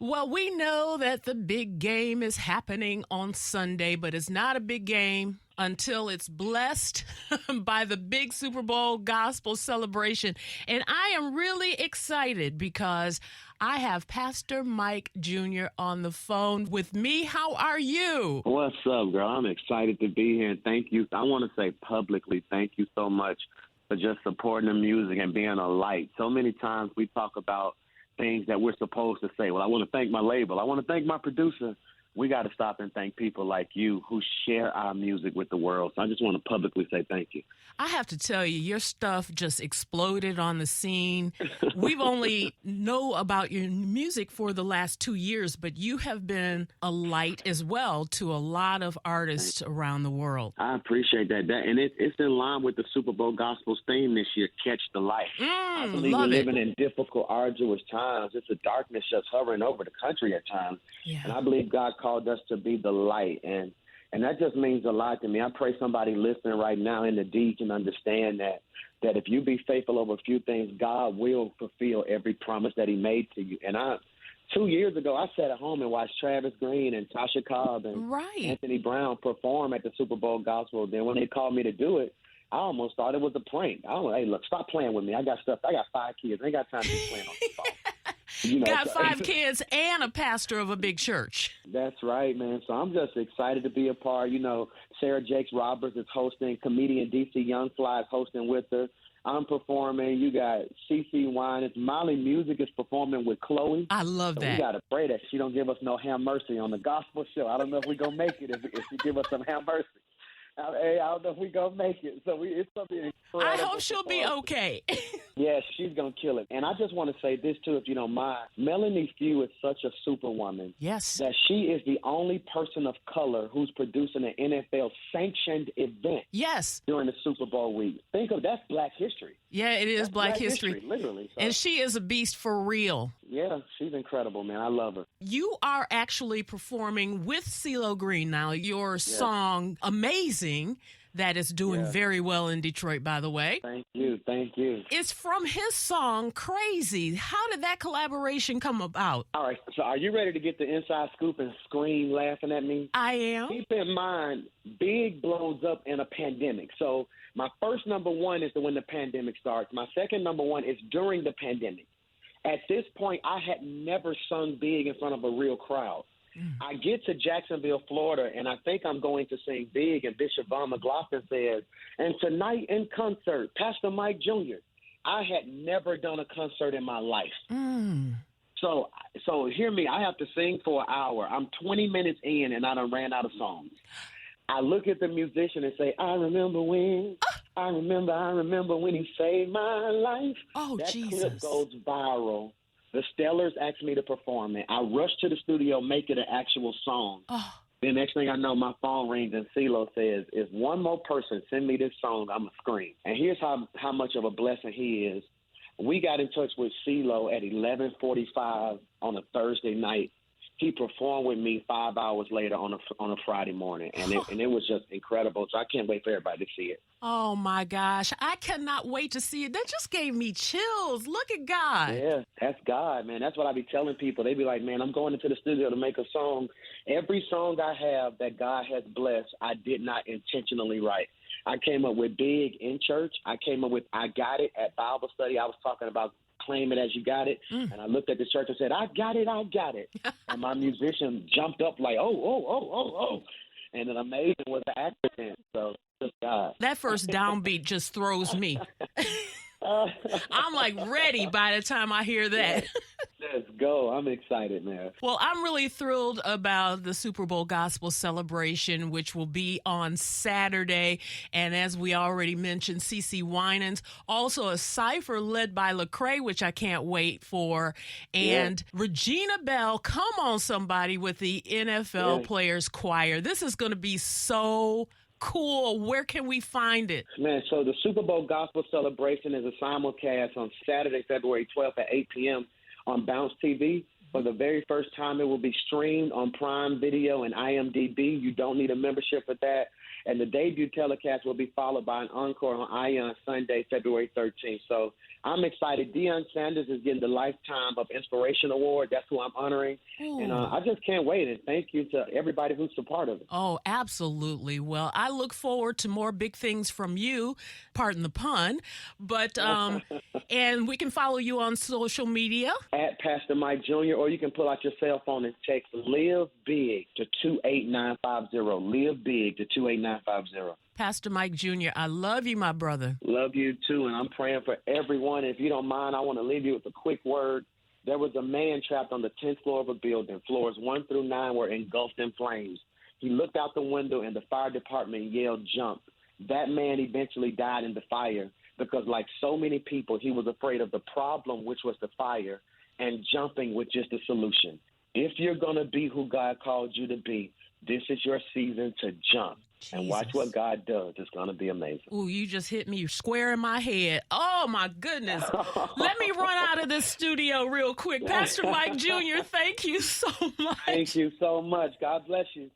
Well, we know that the big game is happening on Sunday, but it's not a big game until it's blessed by the big Super Bowl gospel celebration. And I am really excited because I have Pastor Mike Jr. on the phone with me. How are you? What's up, girl? I'm excited to be here. And thank you. I want to say publicly, thank you so much for just supporting the music and being a light. So many times we talk about things that we're supposed to say. Well, I want to thank my label. I want to thank my producer. We got to stop and thank people like you who share our music with the world. So I just want to publicly say thank you. I have to tell you, your stuff just exploded on the scene. We've only know about your music for the last 2 years, but you have been a light as well to a lot of artists around the world. I appreciate that. And it's in line with the Super Bowl Gospel's theme this year, Catch the Light. I believe we're living in difficult, arduous times. It's a darkness just hovering over the country at times. Yeah. And I believe God called us to be the light. And that just means a lot to me. I pray somebody listening right now in the D can understand that if you be faithful over a few things, God will fulfill every promise that he made to you. And 2 years ago, I sat at home and watched Travis Green and Tasha Cobb and Anthony Brown perform at the Super Bowl Gospel. Then when they called me to do it, I almost thought it was a prank. Hey, look, stop playing with me. I got 5 kids. I ain't got time to be playing on the phone. Got 5 kids and a pastor of a big church. That's right, man. So I'm just excited to be a part. Sarah Jakes Roberts is hosting. Comedian DC Youngfly is hosting with her. I'm performing. You got CeCe Winans. Molly Music is performing with Chloe. I love that. We got to pray that she don't give us no ham mercy on the gospel show. I don't know if we're going to make it if she give us some ham mercy. I don't know if we're going to make it. So it's something incredible. I hope she'll be okay. Yes, she's going to kill it. And I just want to say this, too, if you don't mind. Melanie Few is such a superwoman. Yes. That she is the only person of color who's producing an NFL-sanctioned event. Yes. During the Super Bowl week. Think of that's Black history. Yeah, it is Black history. Literally. So. And she is a beast for real. Yeah, she's incredible, man. I love her. You are actually performing with CeeLo Green now. Your song, Amazing, that is doing very well in Detroit, by the way. Thank you. It's from his song, Crazy. How did that collaboration come about? All right, so are you ready to get the inside scoop and scream laughing at me? I am. Keep in mind, Big blows up in a pandemic. So my first number one is when the pandemic starts. My second number one is during the pandemic. At this point, I had never sung Big in front of a real crowd. I get to Jacksonville, Florida, and I think I'm going to sing Big, and Bishop Von McLaughlin says, and tonight in concert, Pastor Mike Jr. I had never done a concert in my life. So hear me. I have to sing for an hour. I'm 20 minutes in, and I done ran out of songs. I look at the musician and say, I remember when he saved my life. Oh, that Jesus. Clip goes viral. The Stellars asked me to perform it. I rushed to the studio, make it an actual song. Oh. The next thing I know, my phone rings and CeeLo says, if one more person send me this song, I'm going to scream. And here's how much of a blessing he is. We got in touch with CeeLo at 11:45 on a Thursday night. He performed with me 5 hours later on a Friday morning, and it was just incredible. So I can't wait for everybody to see it. Oh, my gosh. I cannot wait to see it. That just gave me chills. Look at God. Yeah, that's God, man. That's what I be telling people. They be like, man, I'm going into the studio to make a song. Every song I have that God has blessed, I did not intentionally write. I came up with Big in church. I came up with I Got It at Bible study. I was talking about claim it as you got it. And I looked at the church and said, I got it. And my musician jumped up like, oh. And then Amazing was the accident. So just God. That first downbeat just throws me. I'm like ready by the time I hear that. Let's go. I'm excited, man. Well, I'm really thrilled about the Super Bowl Gospel Celebration, which will be on Saturday. And as we already mentioned, CeCe Winans, also a cipher led by Lecrae, which I can't wait for. And Regina Bell, come on, somebody, with the NFL Players Choir. This is going to be so cool. Where can we find it? Man, so the Super Bowl Gospel Celebration is a simulcast on Saturday, February 12th at 8 p.m. on Bounce TV. For the very first time, it will be streamed on Prime Video and IMDb. You don't need a membership for that. And the debut telecast will be followed by an encore on ION Sunday, February 13th. So I'm excited. Deion Sanders is getting the Lifetime of Inspiration Award. That's who I'm honoring. Ooh. And I just can't wait. And thank you to everybody who's a part of it. Oh, absolutely. Well, I look forward to more big things from you, pardon the pun. But, and we can follow you on social media. At Pastor Mike Jr., or you can pull out your cell phone and text Live Big to 28950. Live Big to 28950. Pastor Mike Jr., I love you, my brother. Love you, too, and I'm praying for everyone. If you don't mind, I want to leave you with a quick word. There was a man trapped on the 10th floor of a building. Floors 1 through 9 were engulfed in flames. He looked out the window, and the fire department yelled, "Jump." That man eventually died in the fire because, like so many people, he was afraid of the problem, which was the fire, and jumping was just the solution. If you're going to be who God called you to be, this is your season to jump. Jesus. And watch what God does. It's going to be amazing. Ooh, you just hit me square in my head. Oh, my goodness. Let me run out of this studio real quick. Pastor Mike Jr., thank you so much. Thank you so much. God bless you.